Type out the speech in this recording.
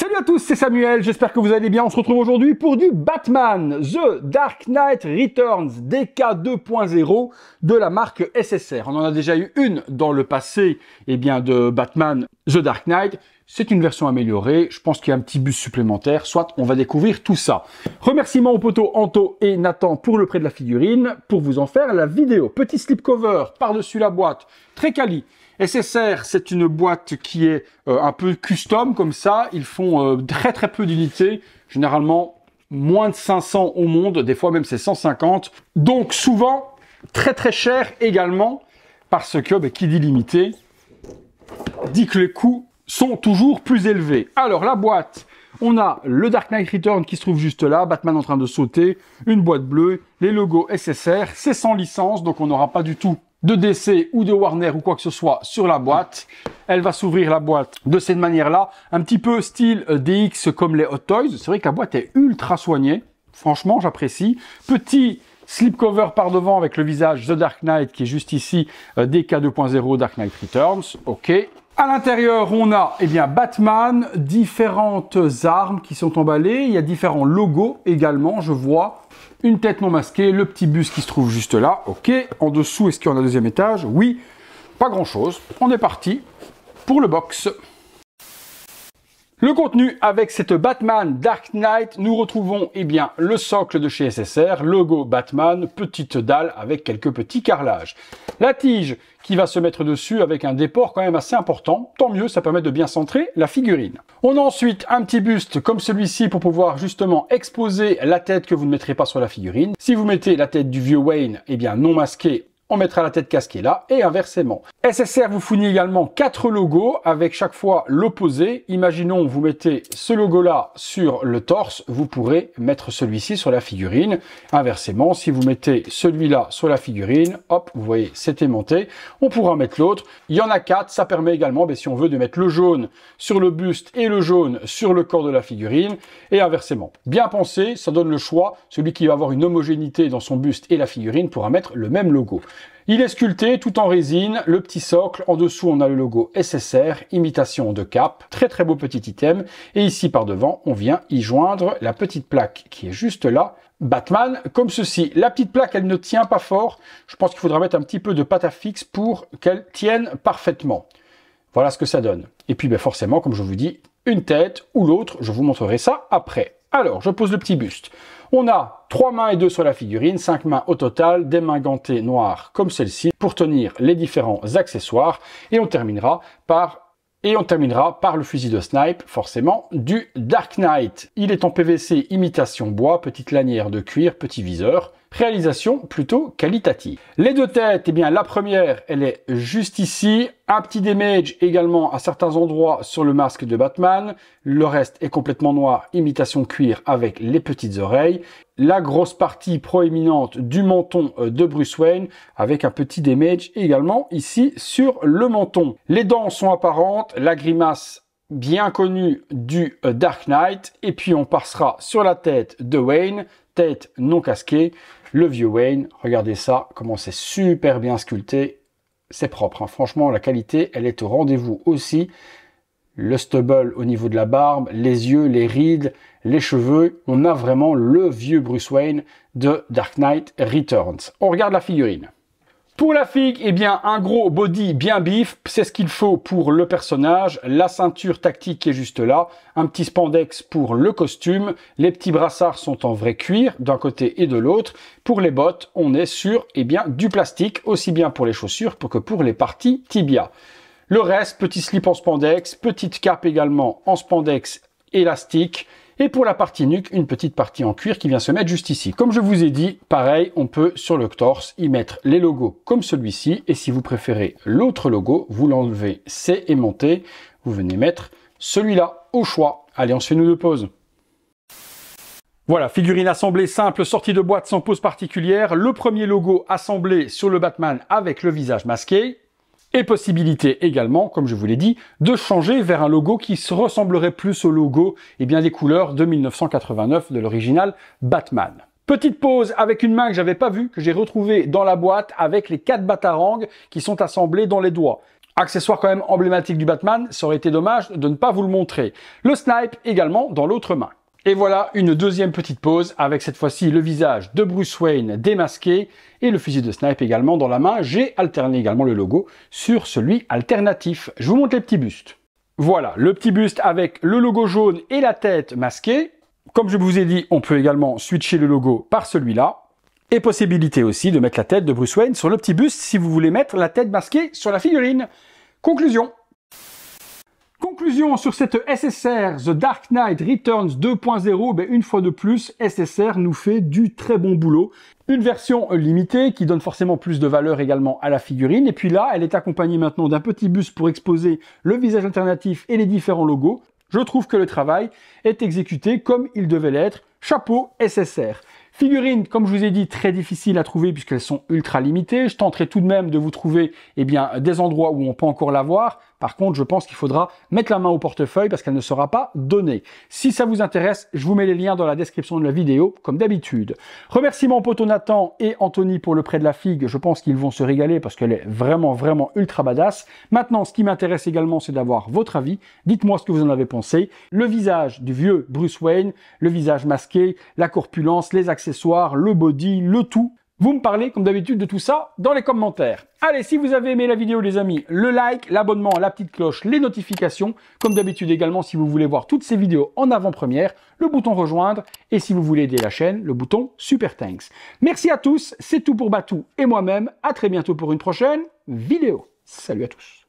Salut à tous, c'est Samuel, j'espère que vous allez bien. On se retrouve aujourd'hui pour du Batman The Dark Knight Returns DK 2.0 de la marque SSR. On en a déjà eu une dans le passé, de Batman The Dark Knight. C'est une version améliorée, je pense qu'il y a un petit bus supplémentaire, soit on va découvrir tout ça. Remerciements aux potos Anto et Nathan pour le prêt de la figurine, pour vous en faire la vidéo. Petit slipcover par-dessus la boîte, très quali. SSR, c'est une boîte qui est un peu custom comme ça. Ils font très peu d'unités, généralement moins de 500 au monde, des fois même c'est 150. Donc souvent très cher également, parce que qui dit limité, dit que les coûts sont toujours plus élevés. Alors la boîte, on a le Dark Knight Returns qui se trouve juste là, Batman en train de sauter, une boîte bleue, les logos SSR, c'est sans licence, donc on n'aura pas du tout de DC ou de Warner ou quoi que ce soit sur la boîte. Elle va s'ouvrir la boîte de cette manière-là, un petit peu style DX comme les Hot Toys. C'est vrai que la boîte est ultra soignée, franchement j'apprécie. Petit slipcover par devant avec le visage The Dark Knight qui est juste ici, DK 2.0 Dark Knight Returns, ok. À l'intérieur, on a Batman, différentes armes qui sont emballées, il y a différents logos également, je vois. Une tête non masquée, le petit bus qui se trouve juste là, ok. En dessous, est-ce qu'il y en a un deuxième étage? Oui, pas grand-chose. On est parti pour le box. Le contenu avec cette Batman Dark Knight, nous retrouvons le socle de chez SSR, logo Batman, petite dalle avec quelques petits carrelages. La tige qui va se mettre dessus avec un déport quand même assez important, tant mieux, ça permet de bien centrer la figurine. On a ensuite un petit buste comme celui-ci pour pouvoir justement exposer la tête que vous ne mettrez pas sur la figurine. Si vous mettez la tête du vieux Wayne, non masquée, on mettra la tête casquée là, et inversement. SSR vous fournit également 4 logos, avec chaque fois l'opposé. Imaginons, vous mettez ce logo-là sur le torse, vous pourrez mettre celui-ci sur la figurine. Inversement, si vous mettez celui-là sur la figurine, hop, vous voyez, c'est aimanté. On pourra mettre l'autre. Il y en a 4, ça permet également, si on veut, de mettre le jaune sur le buste et le jaune sur le corps de la figurine, et inversement. Bien pensé, ça donne le choix. Celui qui va avoir une homogénéité dans son buste et la figurine pourra mettre le même logo. Il est sculpté tout en résine, le petit socle, en dessous on a le logo SSR, imitation de cap, très beau petit item, et ici par devant on vient y joindre la petite plaque qui est juste là, Batman, comme ceci. La petite plaque elle ne tient pas fort, je pense qu'il faudra mettre un petit peu de pâte à fixe pour qu'elle tienne parfaitement. Voilà ce que ça donne. Et puis forcément, comme je vous dis, une tête ou l'autre, je vous montrerai ça après. Alors, je pose le petit buste. On a 3 mains et 2 sur la figurine, 5 mains au total, des mains gantées noires comme celle-ci pour tenir les différents accessoires. Et on terminera par le fusil de snipe, forcément, du Dark Knight. Il est en PVC imitation bois, petite lanière de cuir, petit viseur. Réalisation plutôt qualitative. Les deux têtes, la première, elle est juste ici. Un petit damage également à certains endroits sur le masque de Batman. Le reste est complètement noir, imitation cuir avec les petites oreilles. La grosse partie proéminente du menton de Bruce Wayne avec un petit damage également ici sur le menton. Les dents sont apparentes, la grimace bien connue du Dark Knight. Et puis on passera sur la tête de Wayne, tête non casquée. Le vieux Wayne, regardez ça, comment c'est super bien sculpté. C'est propre, hein. Franchement, la qualité, elle est au rendez-vous aussi. Le stubble au niveau de la barbe, les yeux, les rides, les cheveux. On a vraiment le vieux Bruce Wayne de Dark Knight Returns. On regarde la figurine. Pour la figue, un gros body bien bif, c'est ce qu'il faut pour le personnage. La ceinture tactique qui est juste là, un petit spandex pour le costume. Les petits brassards sont en vrai cuir d'un côté et de l'autre. Pour les bottes, on est sur du plastique, aussi bien pour les chaussures que pour les parties tibia. Le reste, petit slip en spandex, petite cape également en spandex élastique. Et pour la partie nuque, une petite partie en cuir qui vient se mettre juste ici. Comme je vous ai dit, pareil, on peut sur le torse y mettre les logos comme celui-ci. Et si vous préférez l'autre logo, vous l'enlevez, c'est aimanté. Vous venez mettre celui-là au choix. Allez, on se fait nous deux pauses. Voilà, figurine assemblée simple, sortie de boîte sans pose particulière. Le premier logo assemblé sur le Batman avec le visage masqué. Et possibilité également, comme je vous l'ai dit, de changer vers un logo qui se ressemblerait plus au logo des couleurs de 1989 de l'original Batman. Petite pause avec une main que j'avais pas vue, que j'ai retrouvée dans la boîte avec les 4 batarangs qui sont assemblés dans les doigts. Accessoire quand même emblématique du Batman, ça aurait été dommage de ne pas vous le montrer. Le snipe également dans l'autre main. Et voilà une deuxième petite pose avec cette fois-ci le visage de Bruce Wayne démasqué et le fusil de snipe également dans la main. J'ai alterné également le logo sur celui alternatif. Je vous montre les petits bustes. Voilà, le petit buste avec le logo jaune et la tête masquée. Comme je vous ai dit, on peut également switcher le logo par celui-là. Et possibilité aussi de mettre la tête de Bruce Wayne sur le petit buste si vous voulez mettre la tête masquée sur la figurine. Conclusion. Conclusion sur cette SSR The Dark Knight Returns 2.0, ben une fois de plus, SSR nous fait du très bon boulot. Une version limitée qui donne forcément plus de valeur également à la figurine. Et puis là, elle est accompagnée maintenant d'un petit buste pour exposer le visage alternatif et les différents logos. Je trouve que le travail est exécuté comme il devait l'être. Chapeau SSR. Figurines, comme je vous ai dit, très difficiles à trouver puisqu'elles sont ultra limitées. Je tenterai tout de même de vous trouver des endroits où on peut encore la voir. Par contre, je pense qu'il faudra mettre la main au portefeuille parce qu'elle ne sera pas donnée. Si ça vous intéresse, je vous mets les liens dans la description de la vidéo, comme d'habitude. Remerciements Poto Nathan et Anthony pour le prêt de la figue. Je pense qu'ils vont se régaler parce qu'elle est vraiment ultra badass. Maintenant, ce qui m'intéresse également, c'est d'avoir votre avis. Dites-moi ce que vous en avez pensé. Le visage du vieux Bruce Wayne, le visage masqué, la corpulence, les accessoires, le body, le tout. Vous me parlez, comme d'habitude, de tout ça dans les commentaires. Allez, si vous avez aimé la vidéo, les amis, le like, l'abonnement, la petite cloche, les notifications. Comme d'habitude également, si vous voulez voir toutes ces vidéos en avant-première, le bouton rejoindre. Et si vous voulez aider la chaîne, le bouton super thanks. Merci à tous, c'est tout pour Batou et moi-même. À très bientôt pour une prochaine vidéo. Salut à tous.